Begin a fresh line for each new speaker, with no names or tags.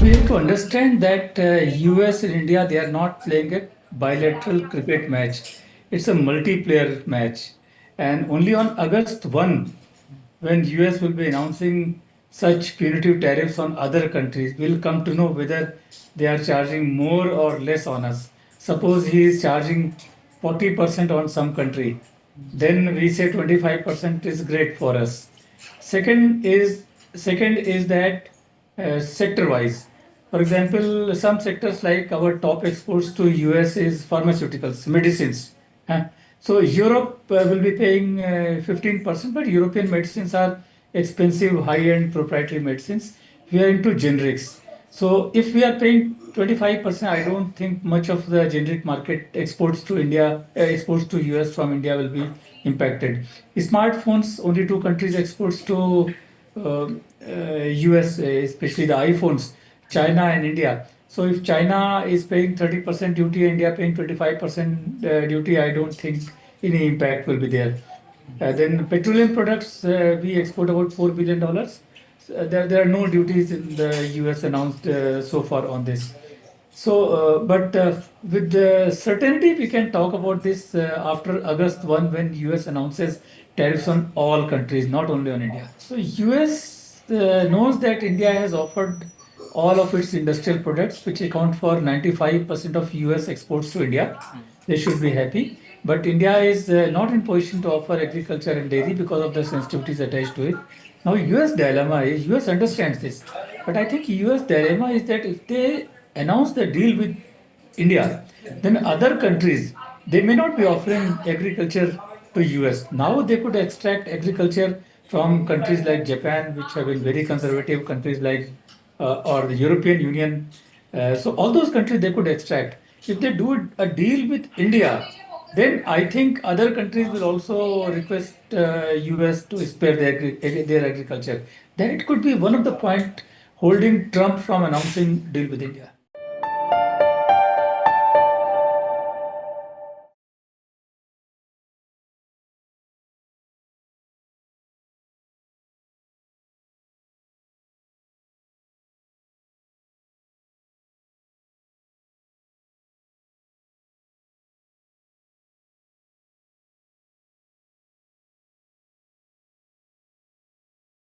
We have to understand that U.S. and India, they are not playing a bilateral cricket match. It's a multiplayer match. And only on August 1, when U.S. will be announcing such punitive tariffs on other countries, we'll come to know whether they are charging more or less on us. Suppose he is charging 40% on some country, then we say 25% is great for us. Second is second is that sector wise. For example, some sectors like our top exports to US is pharmaceuticals, medicines. Huh? So Europe will be paying 15%, but European medicines are expensive, high-end proprietary medicines. We are into generics. So if we are paying 25%, I don't think much of the generic market exports to India, exports to US from India will be impacted. Smartphones, only two countries exports to uh, US, especially the iPhones, China and India. So if China is paying 30% duty, India paying 25% duty, I don't think any impact will be there. Then petroleum products, we export about $4 billion. There are no duties in the US announced so far on this. So, but with the certainty, we can talk about this after August 1 when US announces tariffs on all countries, not only on India. So, US knows that India has offered all of its industrial products, which account for 95% of US exports to India. They should be happy. But India is not in position to offer agriculture and dairy because of the sensitivities attached to it. Now, US dilemma is US understands this, but I think US dilemma is that if they announce the deal with India, then other countries they may not be offering agriculture to US. Now they could extract agriculture from countries like Japan, which have been very conservative, countries like or the European Union. So all those countries they could extract. If they do a deal with India, then I think other countries will also request US to spare their agriculture. Then it could be one of the point holding Trump from announcing deal with India.